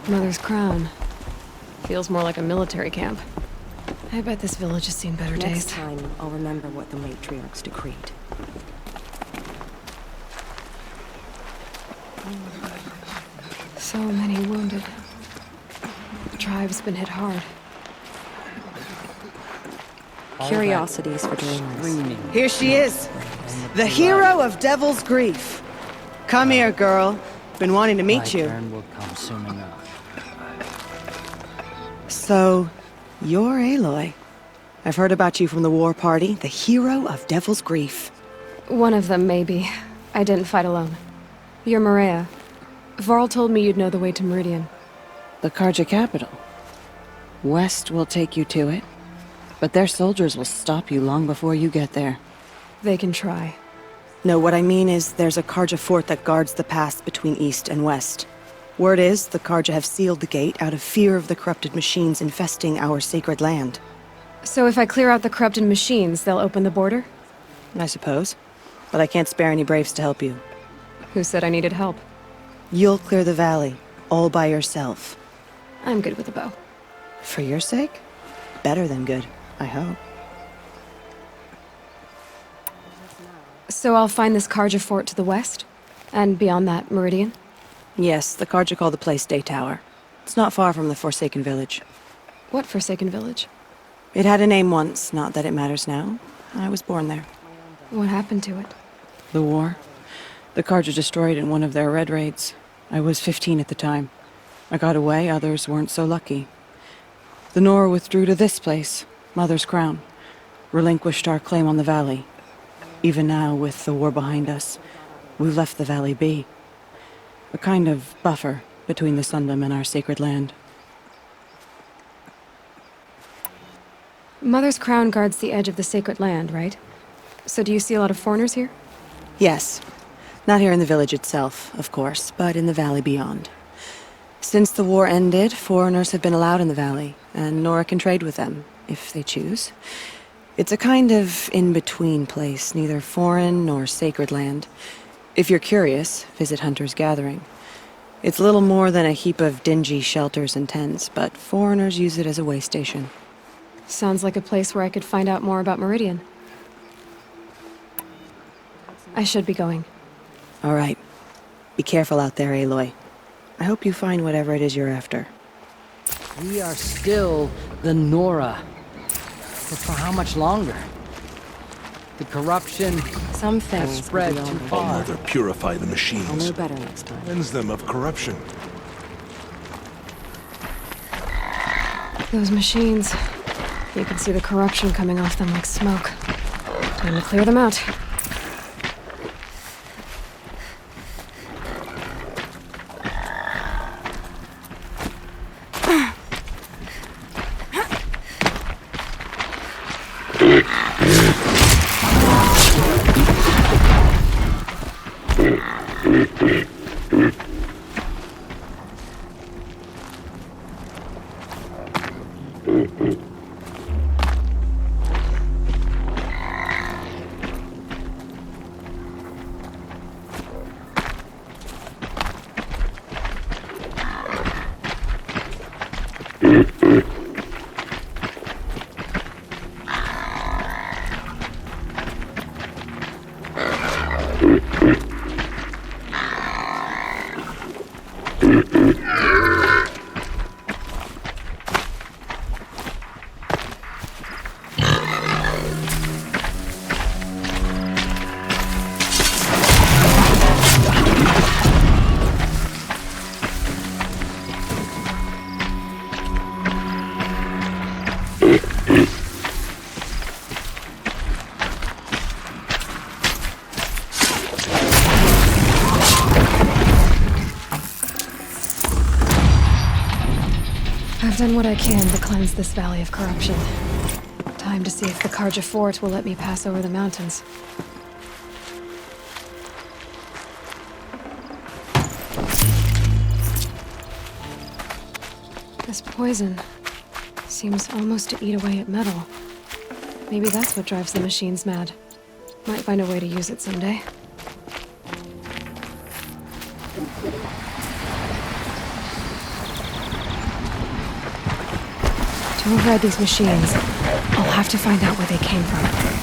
Mother's Crown. Feels more like a military camp. I bet this village has seen better days. Next time, I'll remember what the matriarchs decreed. So many wounded. The tribe's been hit hard. Curiosities for dreamers. Here she is, the hero of Devil's Grief. Come here, girl. Been wanting to meet you. Turn will come soon enough. So, you're Aloy. I've heard about you from the war party, the hero of Devil's Grief. One of them, maybe. I didn't fight alone. You're Maria. Varl told me you'd know the way to Meridian. The Karja capital. West will take you to it, but their soldiers will stop you long before you get there. They can try. No, what I mean is there's a Karja fort that guards the pass between east and west. Word is, the Karja have sealed the gate out of fear of the corrupted machines infesting our sacred land. So if I clear out the corrupted machines, they'll open the border? I suppose. But I can't spare any braves to help you. Who said I needed help? You'll clear the valley, all by yourself. I'm good with a bow. For your sake? Better than good, I hope. So I'll find this Karja fort to the west? And beyond that, Meridian? Yes, the Karja call the place Day Tower. It's not far from the Forsaken Village. What Forsaken Village? It had a name once, not that it matters now. I was born there. What happened to it? The war. The Karja destroyed in one of their red raids. I was 15 at the time. I got away, others weren't so lucky. The Nora withdrew to this place, Mother's Crown. Relinquished our claim on the valley. Even now, with the war behind us, we've left the valley be. A kind of buffer between the Sundom and our sacred land. Mother's Crown guards the edge of the sacred land, right? So do you see a lot of foreigners here? Yes. Not here in the village itself, of course, but in the valley beyond. Since the war ended, foreigners have been allowed in the valley, and Nora can trade with them, if they choose. It's a kind of in-between place, neither foreign nor sacred land. If you're curious, visit Hunter's Gathering. It's little more than a heap of dingy shelters and tents, but foreigners use it as a way station. Sounds like a place where I could find out more about Meridian. I should be going. All right. Be careful out there, Aloy. I hope you find whatever it is you're after. We are still the Nora. But for how much longer? The corruption Some has things spread will be too beyond far. Mother, purify the I'll machines. know better next time. Cleanse them of corruption. Those machines. You can see the corruption coming off them like smoke. Time to clear them out. I've done what I can to cleanse this valley of corruption. Time to see if the Karja fort will let me pass over the mountains. This poison seems almost to eat away at metal. Maybe that's what drives the machines mad. Might find a way to use it someday. To override these machines, I'll have to find out where they came from.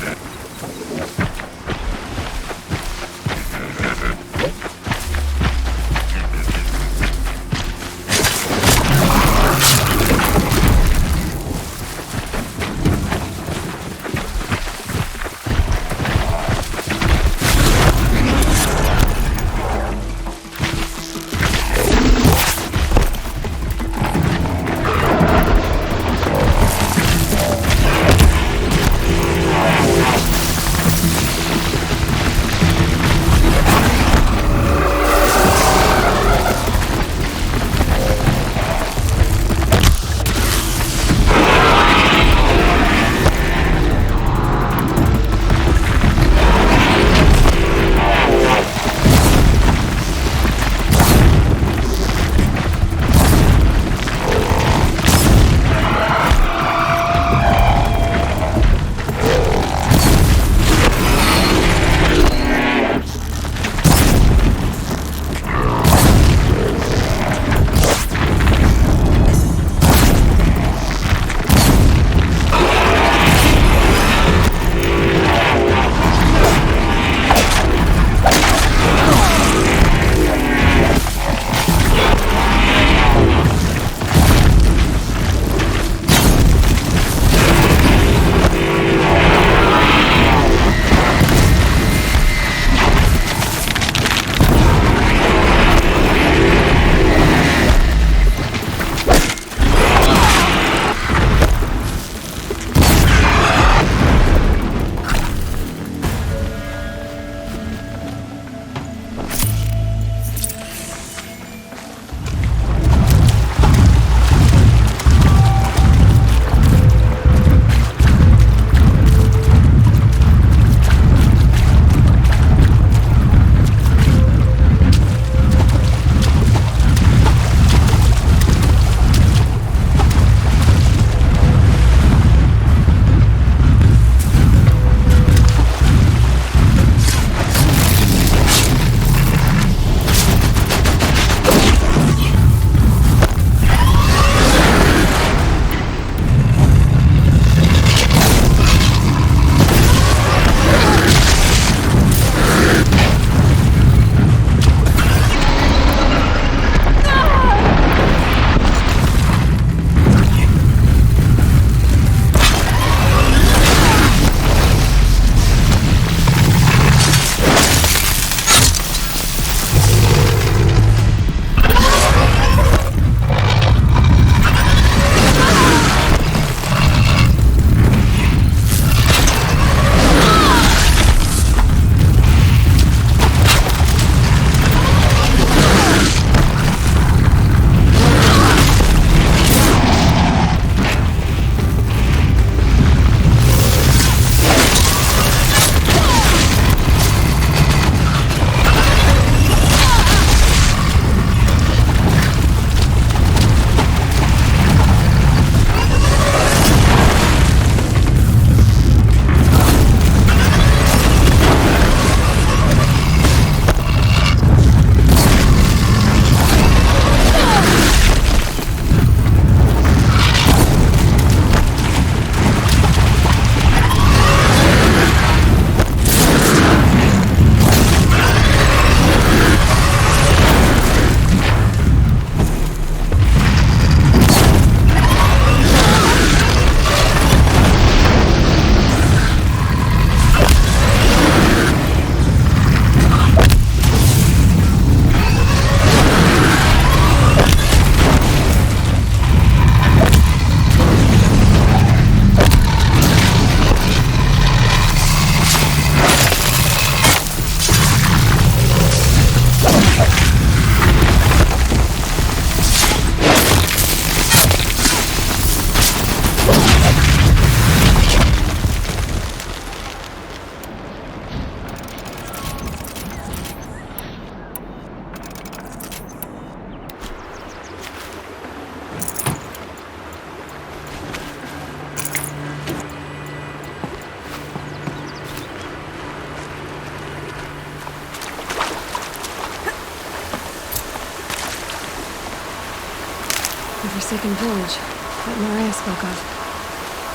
A forsaken village. that Mariah spoke of.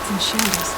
It's in shambles.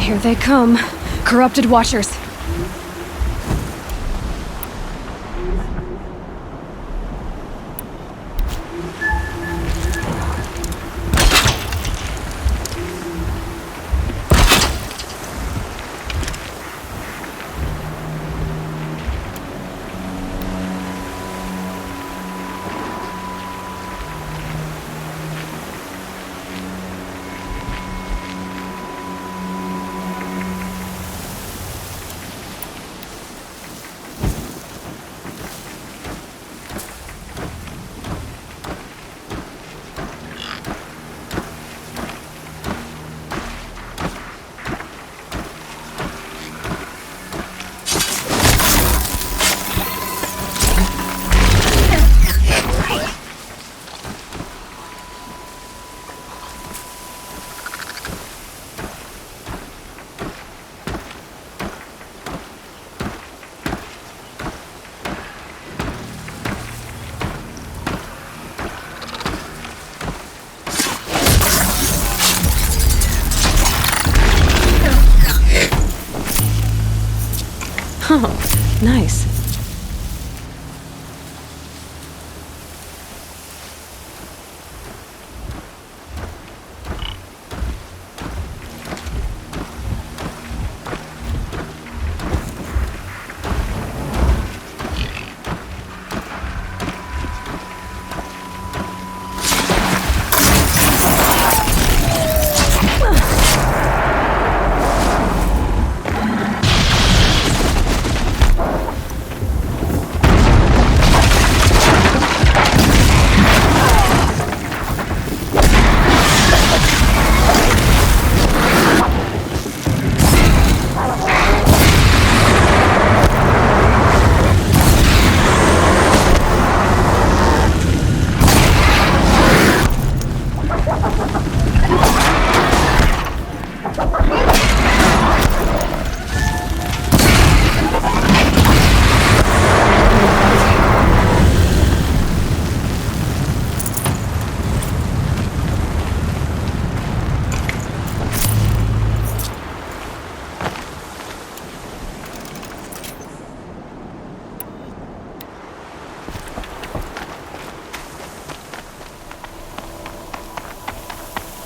Here they come. Corrupted Watchers. Oh, nice.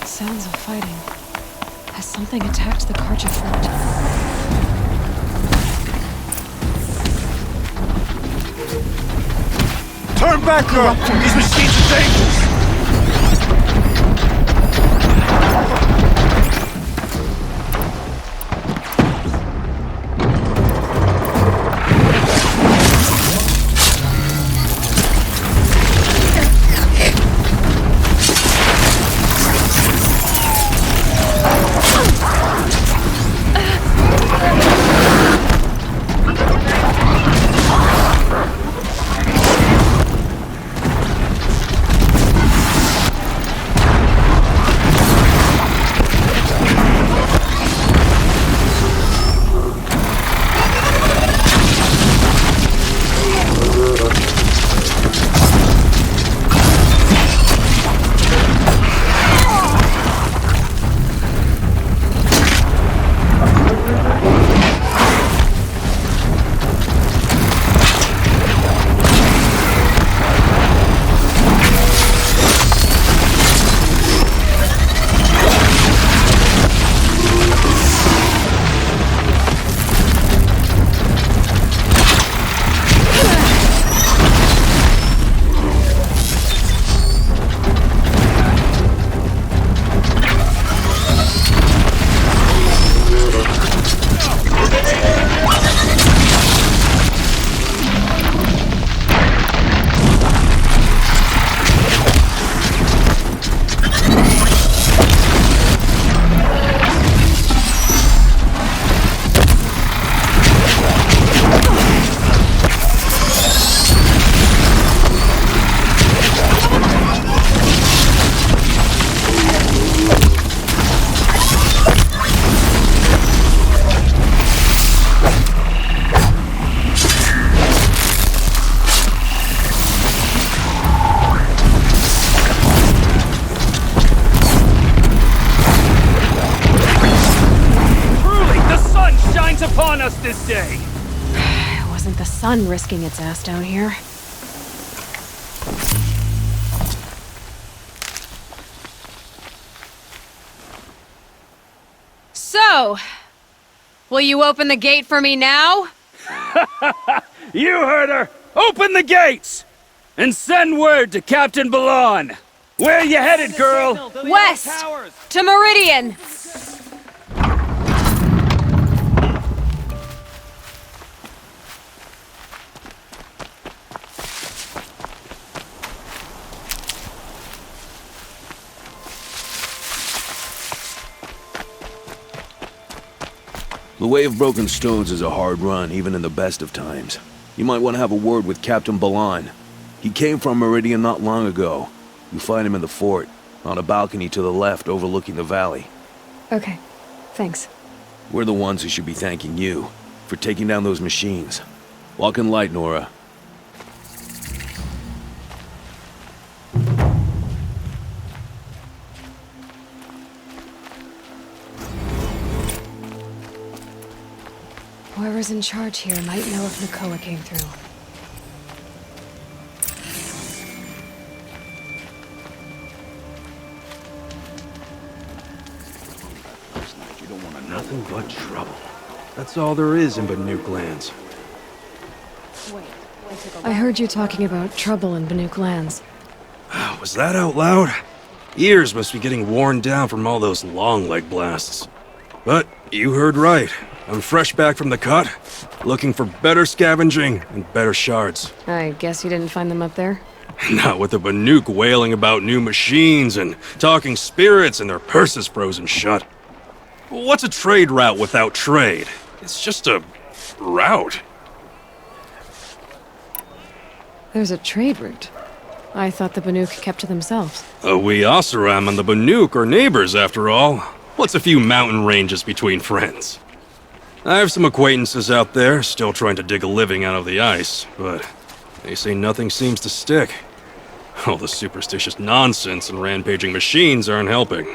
Sounds of fighting. Has something attacked the Karja fort? Turn back, girl! These machines are dangerous! this day. It wasn't the sun risking its ass down here. So, will you open the gate for me now? You heard her! Open the gates! And send word to Captain Balon! Where you headed, girl? West! To Meridian! The Way of Broken Stones is a hard run, even in the best of times. You might want to have a word with Captain Balon. He came from Meridian not long ago. You'll find him in the fort, on a balcony to the left overlooking the valley. Okay, thanks. We're the ones who should be thanking you for taking down those machines. Walk in light, Nora. Whoever's in charge here might know if Nakoa came through. You don't want nothing but trouble. That's all there is in Banuk lands. I heard you talking about trouble in Banuk lands. Was that out loud? Ears must be getting worn down from all those long leg blasts. But you heard right. I'm fresh back from the cut, looking for better scavenging and better shards. I guess you didn't find them up there? Not with the Banuk wailing about new machines and talking spirits and their purses frozen shut. What's a trade route without trade? It's just a route. There's a trade route. I thought the Banuk kept to themselves. We Oseram and the Banuk are neighbors, after all. What's a few mountain ranges between friends? I have some acquaintances out there, still trying to dig a living out of the ice, but they say nothing seems to stick. All the superstitious nonsense and rampaging machines aren't helping.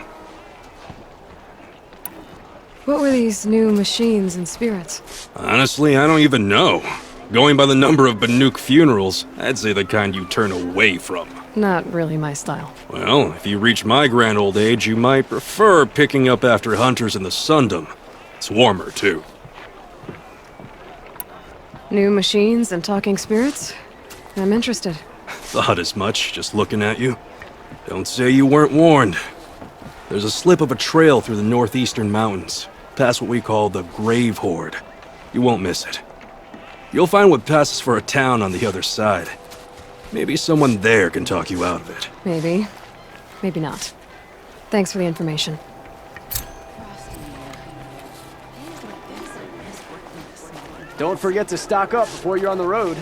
What were these new machines and spirits? Honestly, I don't even know. Going by the number of Banuk funerals, I'd say the kind you turn away from. Not really my style. Well, if you reach my grand old age, you might prefer picking up after hunters in the Sundom. It's warmer, too. New machines and talking spirits? I'm interested. Thought as much, just looking at you. Don't say you weren't warned. There's a slip of a trail through the northeastern mountains, past what we call the Grave Horde. You won't miss it. You'll find what passes for a town on the other side. Maybe someone there can talk you out of it. Maybe. Maybe not. Thanks for the information. Don't forget to stock up before you're on the road.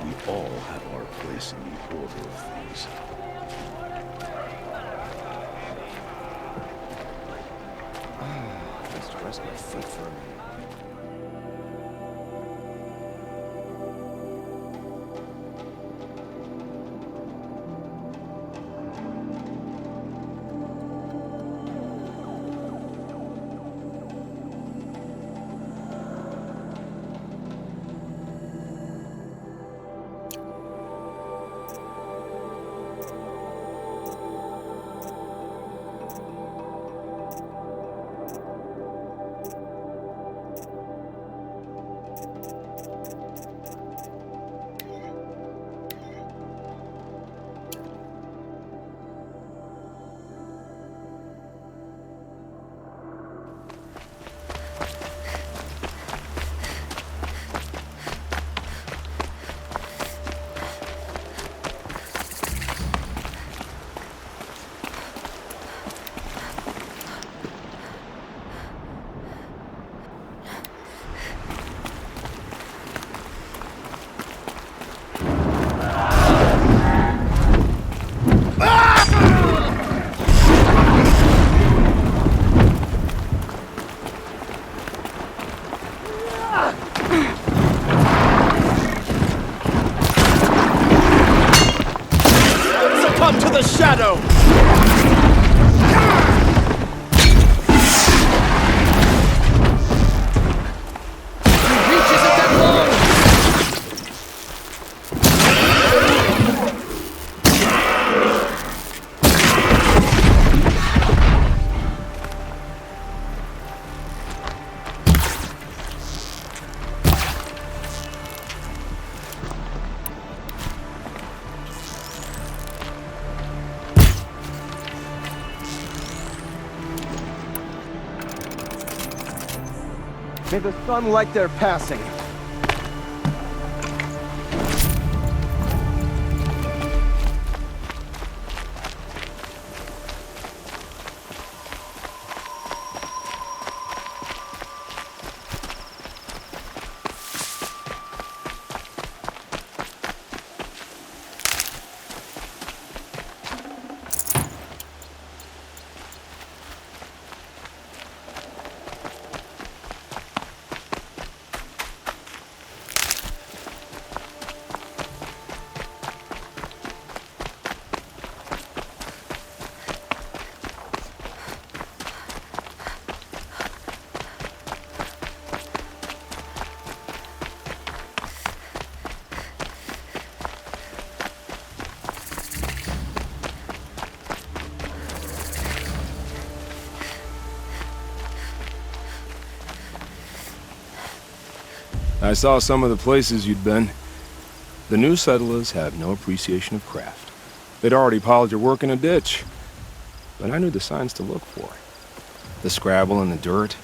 We all have our place in the order of things. Let's rest my foot for a minute. Succumb to the shadow! May the sun light their passing. I saw some of the places you'd been. The new settlers have no appreciation of craft. They'd already piled your work in a ditch. But I knew the signs to look for. The scrabble in the dirt,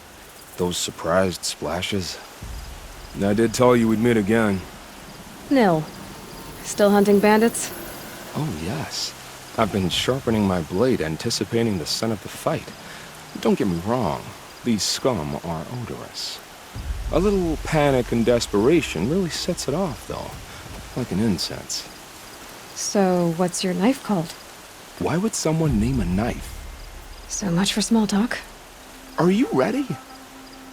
those surprised splashes. And I did tell you we'd meet again. Nil. Still hunting bandits? Oh, yes. I've been sharpening my blade, anticipating the scent of the fight. Don't get me wrong, these scum are odorous. A little panic and desperation really sets it off, though, like an incense. So, what's your knife called? Why would someone name a knife? So much for small talk. Are you ready?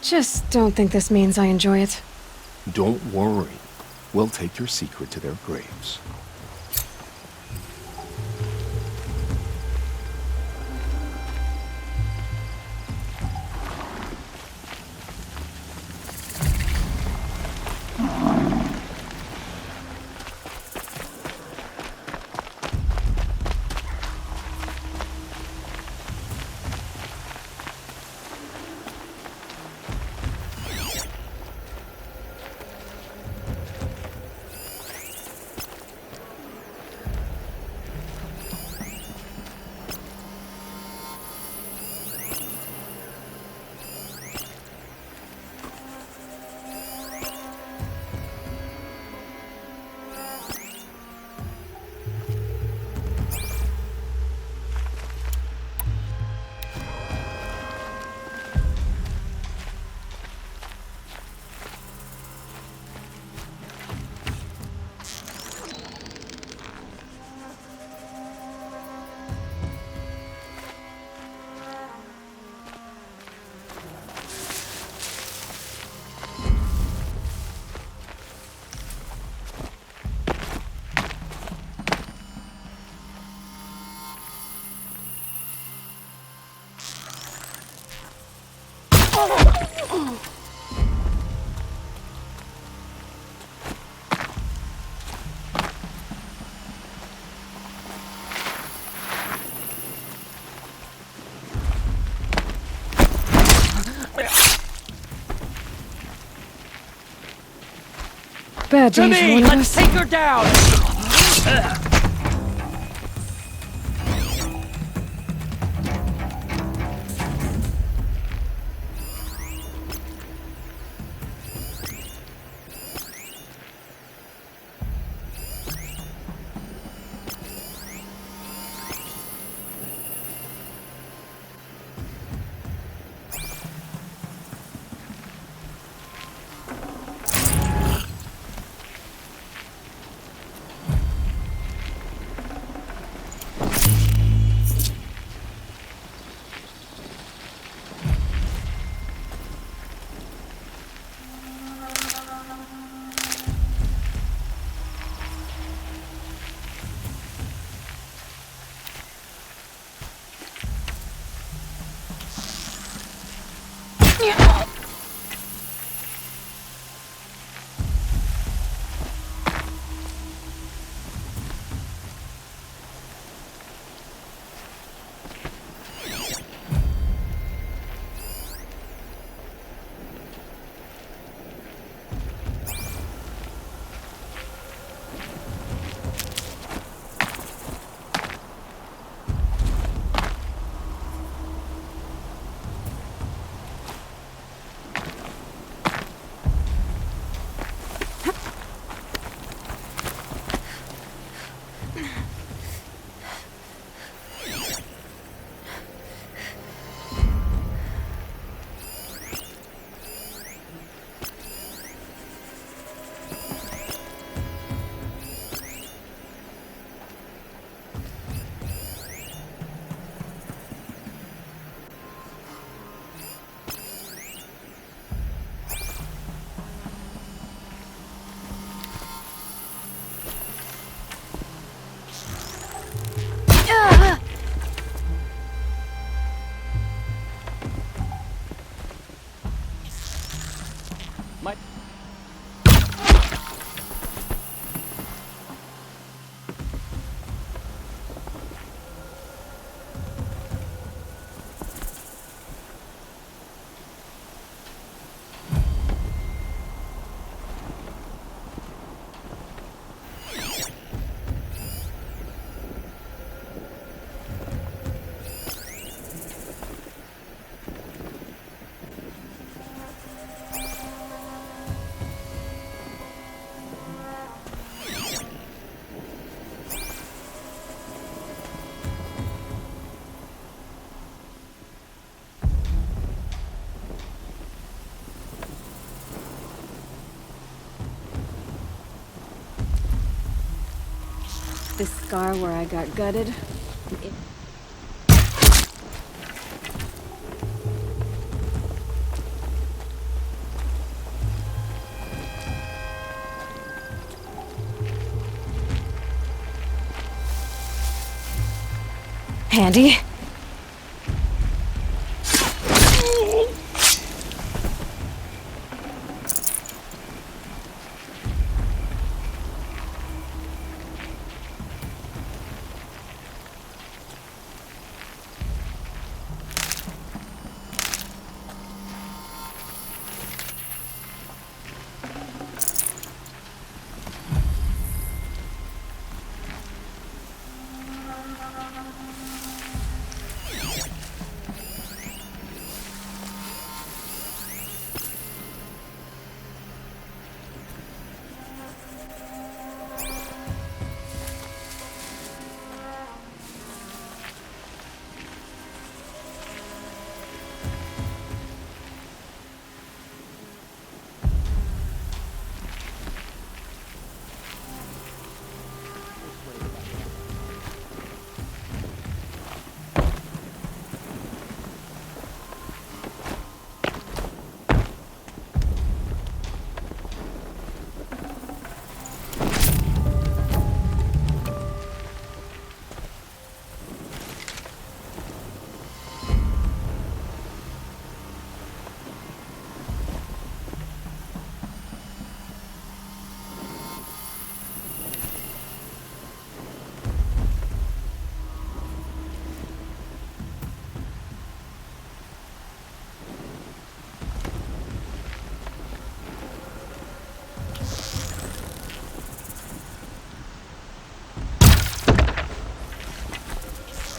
Just don't think this means I enjoy it. Don't worry. We'll take your secret to their graves. Bad day for one of us. Take her down! This scar where I got gutted. Handy.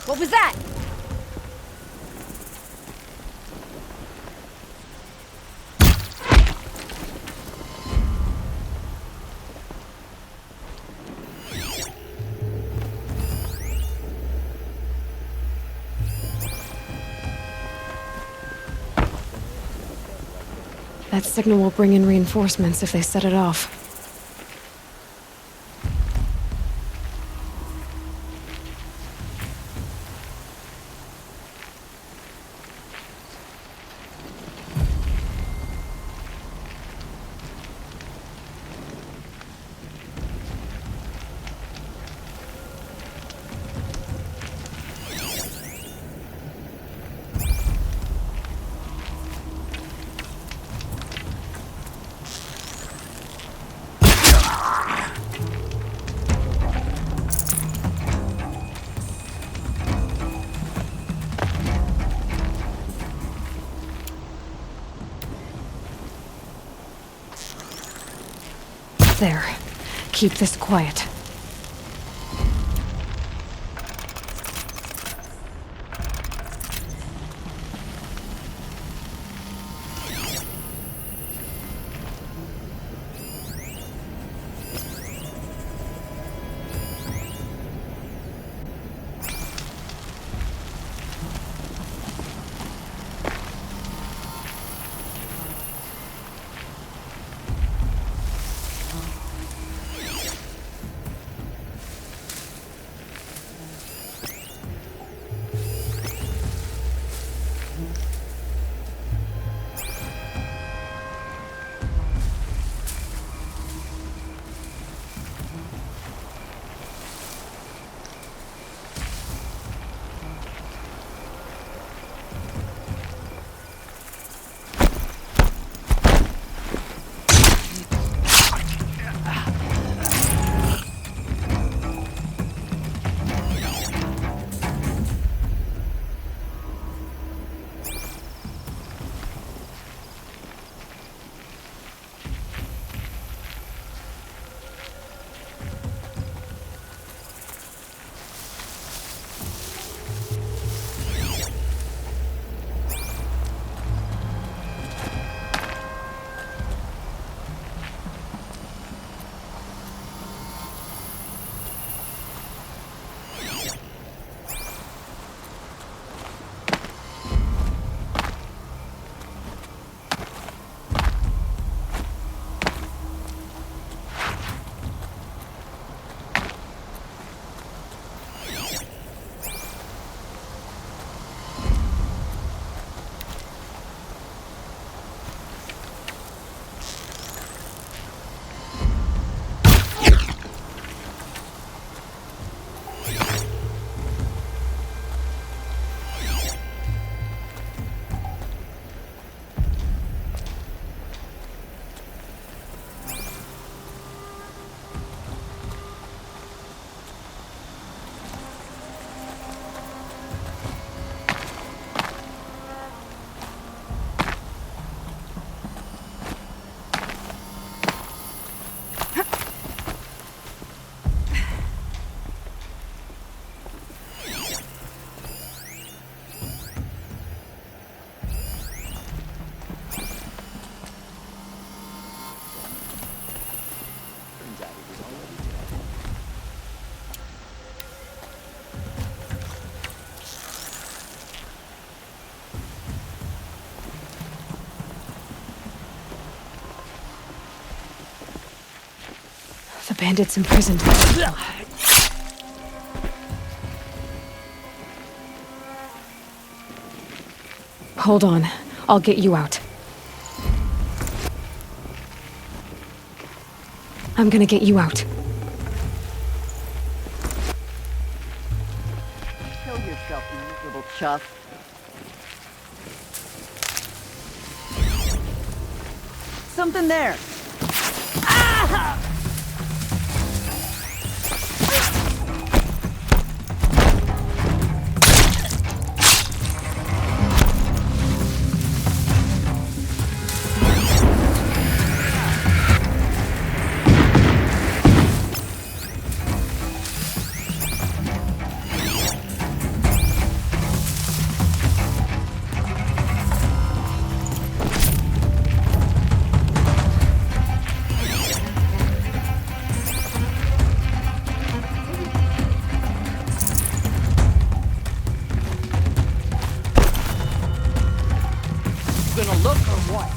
What was that? That signal will bring in reinforcements if they set it off. There. Keep this quiet. bandits imprisoned. Hold on. I'll get you out. I'm gonna get you out. Kill yourself, you miserable chuff. Something there. Ah! Gonna look or what?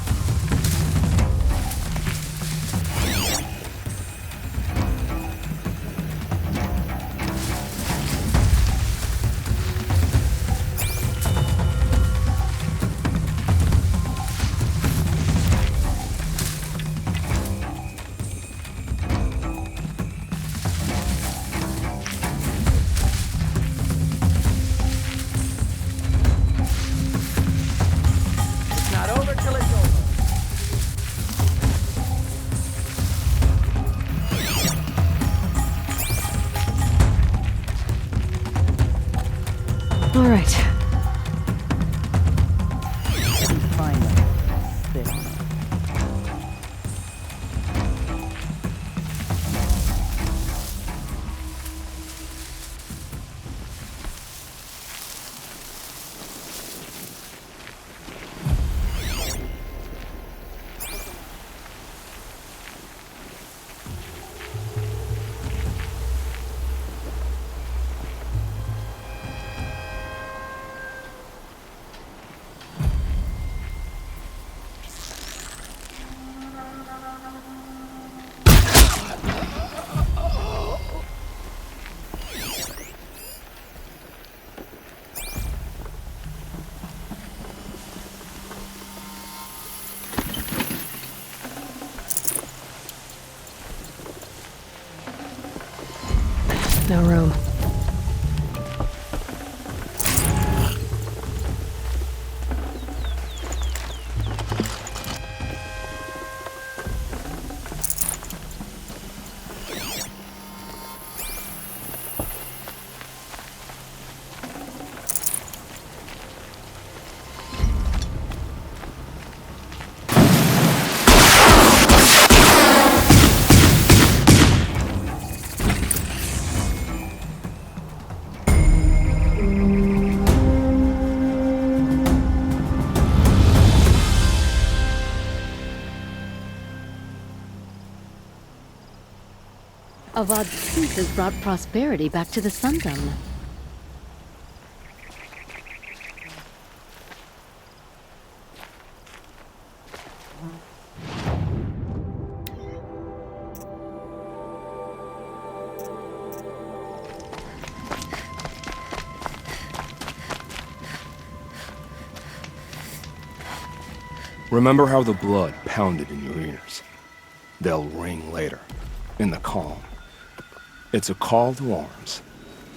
All right. No room. Avad's truth has brought prosperity back to the Sundom. Remember how the blood pounded in your ears? They'll ring later, in the calm. It's a call to arms,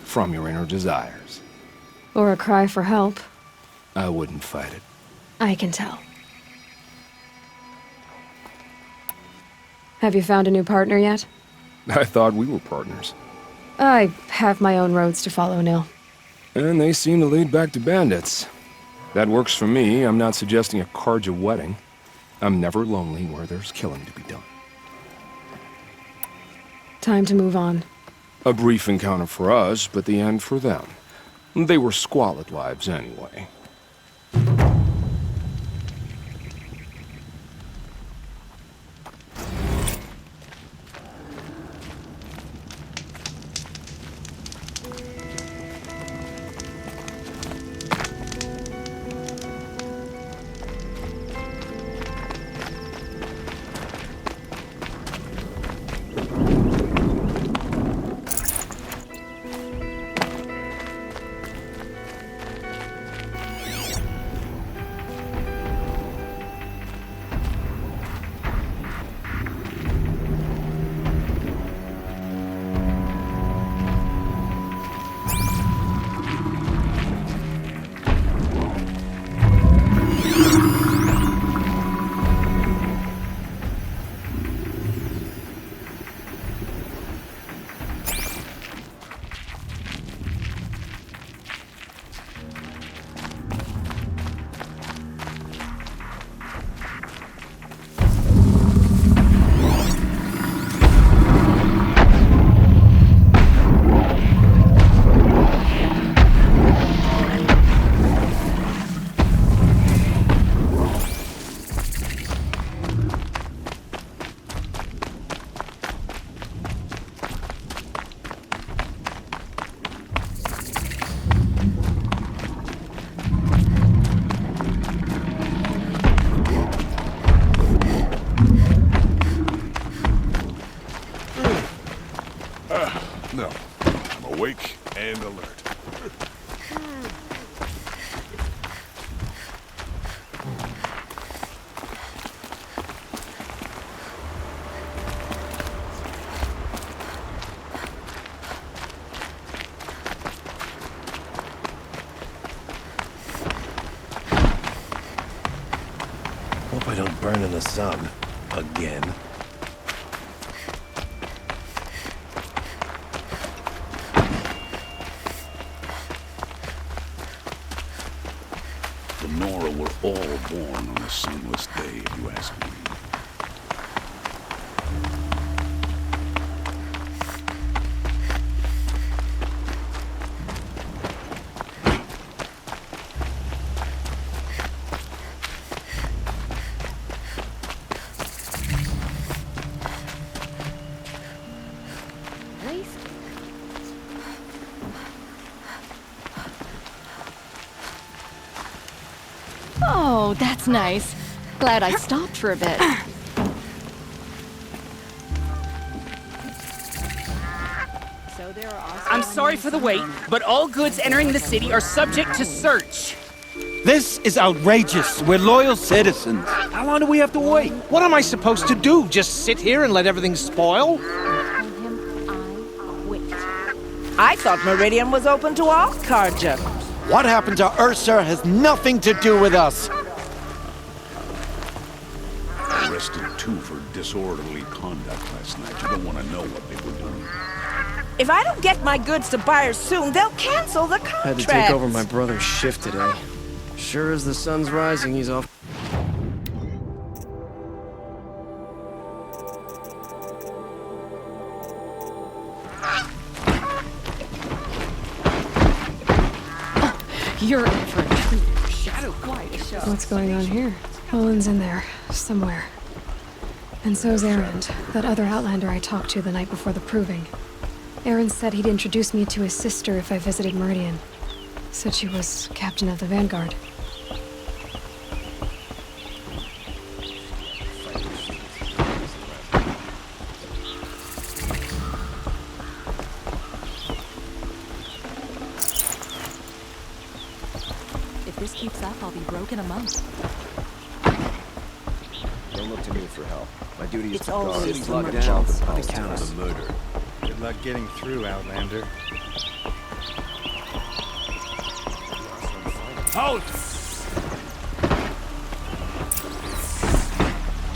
from your inner desires. Or a cry for help. I wouldn't fight it. I can tell. Have you found a new partner yet? I thought we were partners. I have my own roads to follow, Nil. And they seem to lead back to bandits. That works for me. I'm not suggesting a Karja wedding. I'm never lonely where there's killing to be done. Time to move on. A brief encounter for us, but the end for them. They were squalid lives anyway. I'm awake and alert. Hope I don't burn in the sun. Again. The Nora were all born on a sunless day, if you ask me. Oh, that's nice. Glad I stopped for a bit. I'm sorry for the wait, but all goods entering the city are subject to search. This is outrageous. We're loyal citizens. How long do we have to wait? What am I supposed to do? Just sit here and let everything spoil? I thought Meridian was open to all Carja. What happened to Ursa has nothing to do with us. Arrested two for disorderly conduct last night. You don't want to know what they were doing. If I don't get my goods to buyers soon, they'll cancel the contract. Had to take over my brother's shift today. Sure as the sun's rising, he's off. You're in for a treat. What's going on here? Olin's in there, somewhere. And so's Erend, that other Outlander I talked to the night before the proving. Erend said he'd introduce me to his sister if I visited Meridian. Said she was captain of the Vanguard. If this keeps up, I'll be broke in a month. Don't look to me for help. My duty is It's to guard always the the lockdown merchants. on account of the murder. Good luck getting through, Outlander. Halt!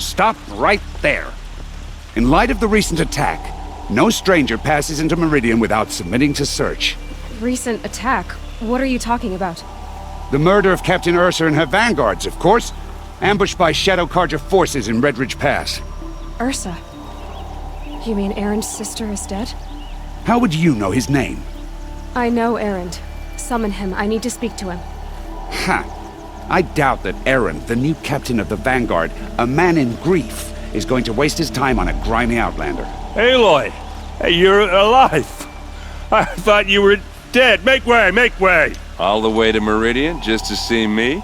Stop right there. In light of the recent attack, no stranger passes into Meridian without submitting to search. Recent attack? What are you talking about? The murder of Captain Ursa and her vanguards, of course. Ambushed by Shadow Carja forces in Redridge Pass. Ursa? You mean Erend's sister is dead? How would you know his name? I know Erend. Summon him. I need to speak to him. Ha! I doubt that Erend, the new captain of the Vanguard, a man in grief, is going to waste his time on a grimy Outlander. Aloy! Hey, you're alive! I thought you were dead. Make way, make way! All the way to Meridian just to see me?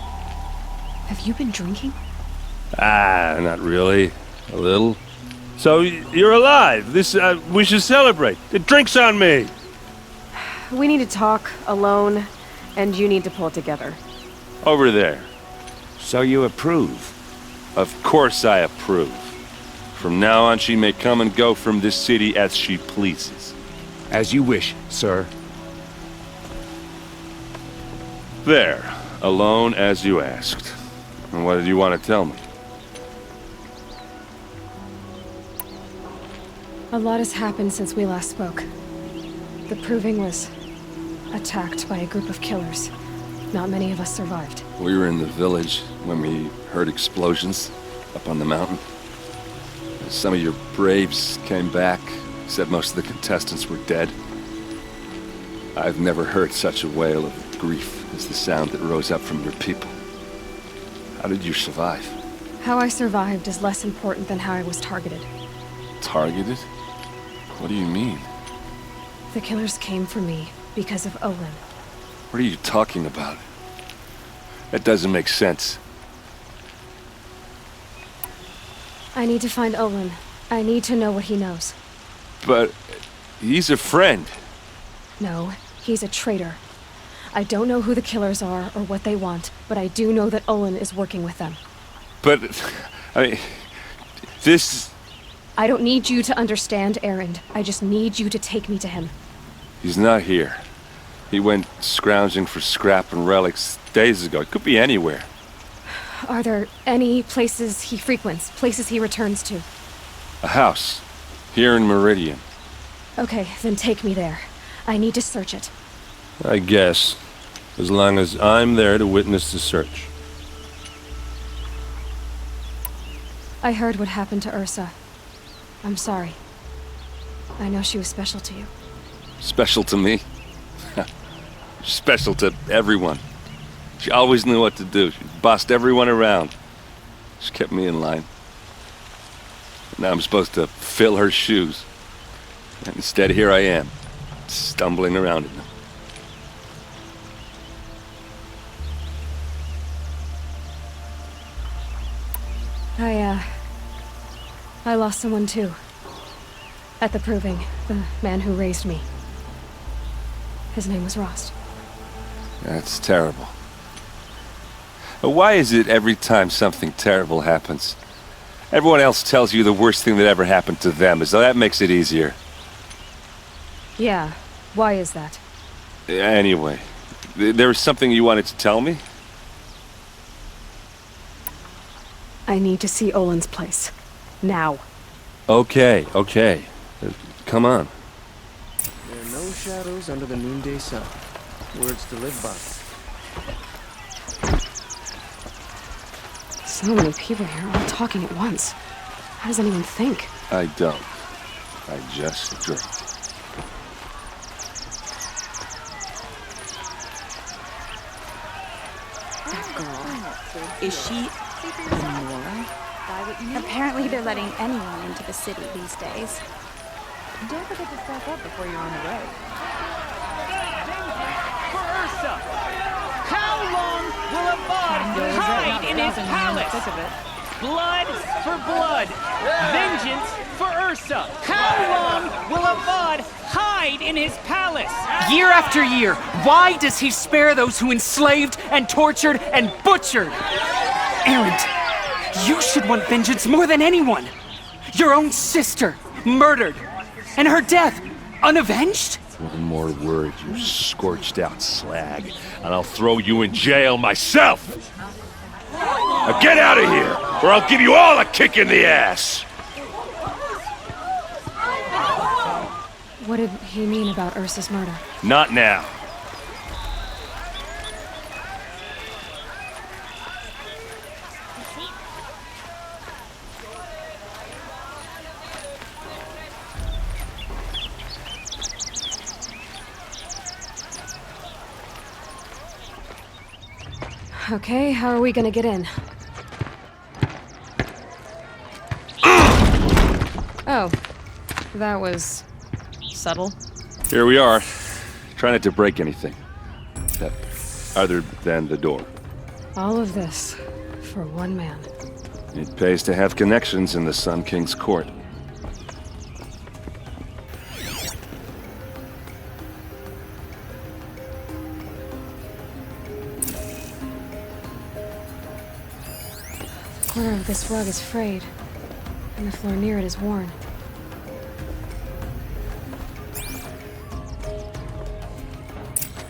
Have you been drinking? Ah, not really. A little. So, you're alive. This, we should celebrate. The drink's on me! We need to talk, alone, and you need to pull it together. Over there. So you approve? Of course I approve. From now on, she may come and go from this city as she pleases. As you wish, sir. There. Alone as you asked. And what did you want to tell me? A lot has happened since we last spoke. The proving was attacked by a group of killers. Not many of us survived. We were in the village when we heard explosions up on the mountain. Some of your braves came back, said most of the contestants were dead. I've never heard such a wail of grief as the sound that rose up from your people. How did you survive? How I survived is less important than how I was targeted. Targeted? What do you mean? The killers came for me because of Olin. What are you talking about? That doesn't make sense. I need to find Olin. I need to know what he knows. But he's a friend. No, he's a traitor. I don't know who the killers are or what they want, but I do know that Olin is working with them. But, I mean, this... I don't need you to understand, Erend. I just need you to take me to him. He's not here. He went scrounging for scrap and relics days ago. It could be anywhere. Are there any places he frequents, places he returns to? A house. Here in Meridian. Okay, then take me there. I need to search it. I guess. As long as I'm there to witness the search. I heard what happened to Ursa. I'm sorry. I know she was special to you. Special to me? Special to everyone. She always knew what to do. She bossed everyone around. She kept me in line. Now I'm supposed to fill her shoes. And instead, here I am, stumbling around in them. I lost someone too. At the Proving, the man who raised me. His name was Rost. That's terrible. But why is it every time something terrible happens, everyone else tells you the worst thing that ever happened to them, as though that makes it easier? Yeah, why is that? Anyway, there was something you wanted to tell me? I need to see Olin's place. Now. Okay. Come on. There are no shadows under the noonday sun. Words to live by. So many people here, all talking at once. How does anyone think? I don't. I just drink. That girl. Is she Nora? Apparently they're letting anyone into the city these days. Don't forget to stock up before you're on the road. For Ursa! How long will Avad hide in his palace? Blood for blood. Vengeance for Ursa. How long will Avad hide in his palace? Year after year, why does he spare those who enslaved and tortured and butchered? Erend, you should want vengeance more than anyone. Your own sister, murdered, and her death, unavenged? One more word, you scorched out slag, and I'll throw you in jail myself! Now get out of here, or I'll give you all a kick in the ass! What did he mean about Ursa's murder? Not now. Okay, how are we gonna get in? Oh, that was subtle. Here we are. Try not to break anything. Other than the door. All of this for one man. It pays to have connections in the Sun King's court. The corner of this rug is frayed, and the floor near it is worn.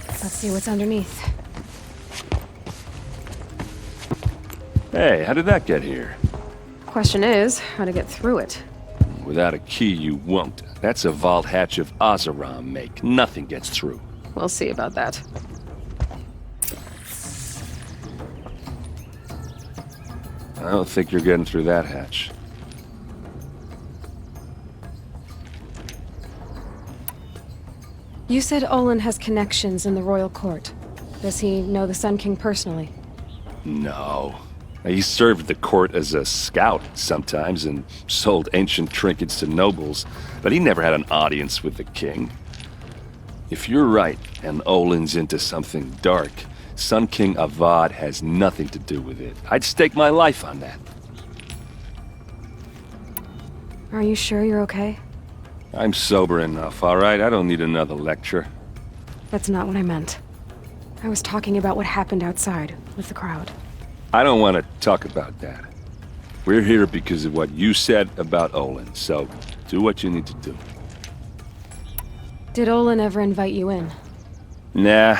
Let's see what's underneath. Hey, how did that get here? Question is, how to get through it. Without a key, you won't. That's a vault hatch of Azaram make. Nothing gets through. We'll see about that. I don't think you're getting through that hatch. You said Olin has connections in the royal court. Does he know the Sun King personally? No. He served the court as a scout sometimes and sold ancient trinkets to nobles, but he never had an audience with the king. If you're right, and Olin's into something dark, Sun King Avad has nothing to do with it. I'd stake my life on that. Are you sure you're okay? I'm sober enough, all right? I don't need another lecture. That's not what I meant. I was talking about what happened outside, with the crowd. I don't want to talk about that. We're here because of what you said about Olin, so do what you need to do. Did Olin ever invite you in? Nah.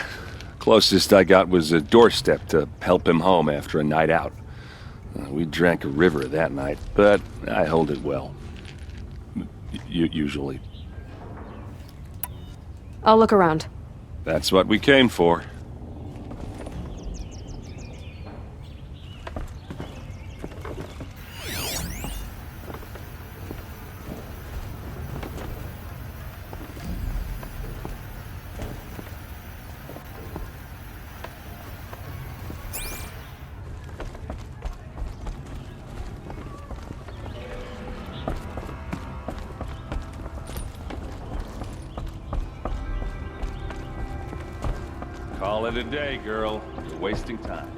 Closest I got was a doorstep to help him home after a night out. We drank a river that night, but I hold it well. Usually. I'll look around. That's what we came for. Call it a day, girl. You're wasting time.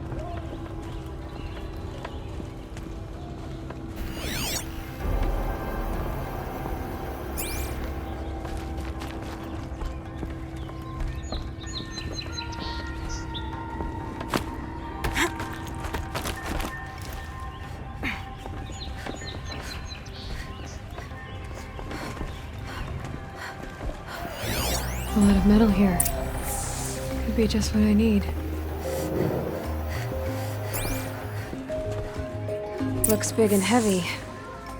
A lot of metal here. Could be just what I need. Looks big and heavy.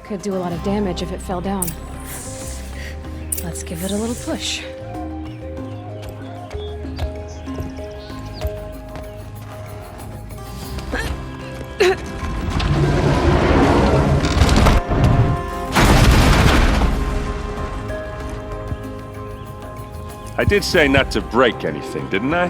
Could do a lot of damage if it fell down. Let's give it a little push. I did say not to break anything, didn't I?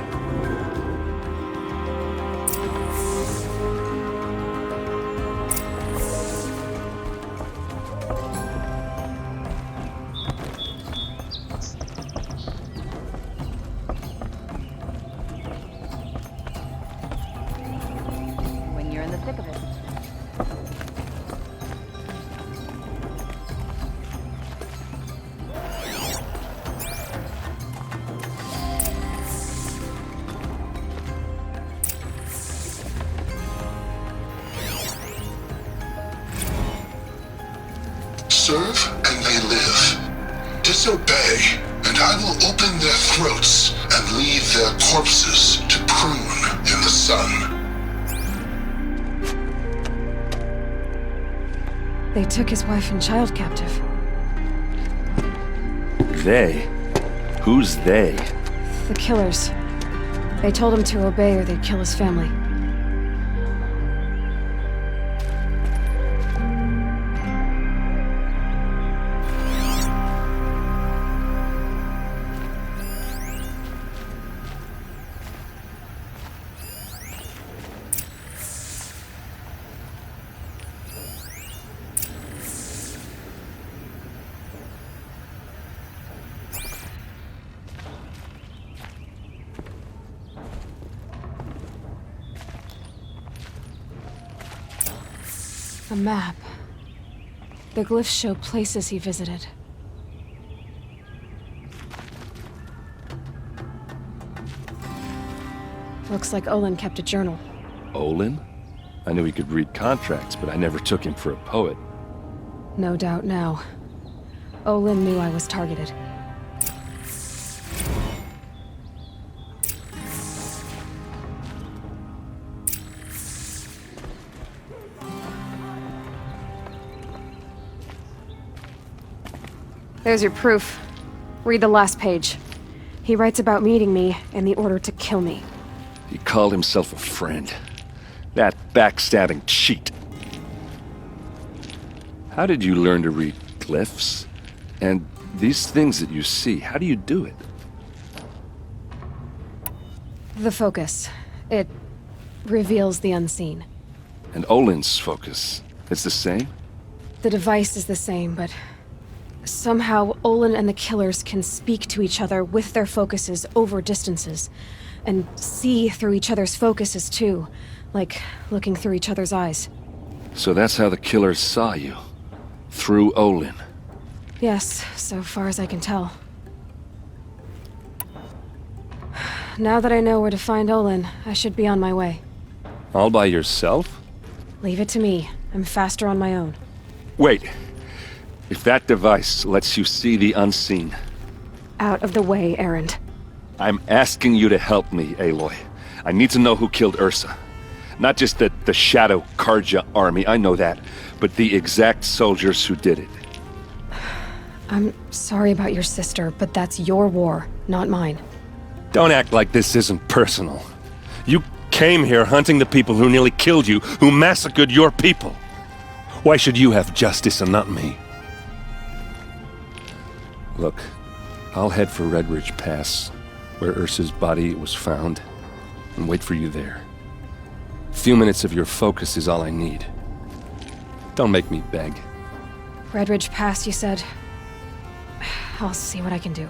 When you're in the thick of it. Serve and they live. Disobey, and I will open their throats and leave their corpses to prune in the sun. They took his wife and child captive. They? Who's they? The killers. They told him to obey or they'd kill his family. A map. The glyphs show places he visited. Looks like Olin kept a journal. Olin? I knew he could read contracts, but I never took him for a poet. No doubt now. Olin knew I was targeted. There's your proof. Read the last page. He writes about meeting me and the order to kill me. He called himself a friend. That backstabbing cheat. How did you learn to read glyphs? And these things that you see, how do you do it? The focus. It reveals the unseen. And Olin's focus, it's the same? The device is the same, but somehow Olin and the killers can speak to each other with their focuses over distances, and see through each other's focuses too, like looking through each other's eyes. So that's how the killers saw you? Through Olin? Yes, so far as I can tell. Now that I know where to find Olin, I should be on my way. All by yourself? Leave it to me. I'm faster on my own. Wait. If that device lets you see the unseen... Out of the way, Erend. I'm asking you to help me, Aloy. I need to know who killed Ursa. Not just the Shadow Karja army, I know that, but the exact soldiers who did it. I'm sorry about your sister, but that's your war, not mine. Don't act like this isn't personal. You came here hunting the people who nearly killed you, who massacred your people. Why should you have justice and not me? Look, I'll head for Red Ridge Pass, where Ursa's body was found, and wait for you there. A few minutes of your focus is all I need. Don't make me beg. Red Ridge Pass, you said? I'll see what I can do.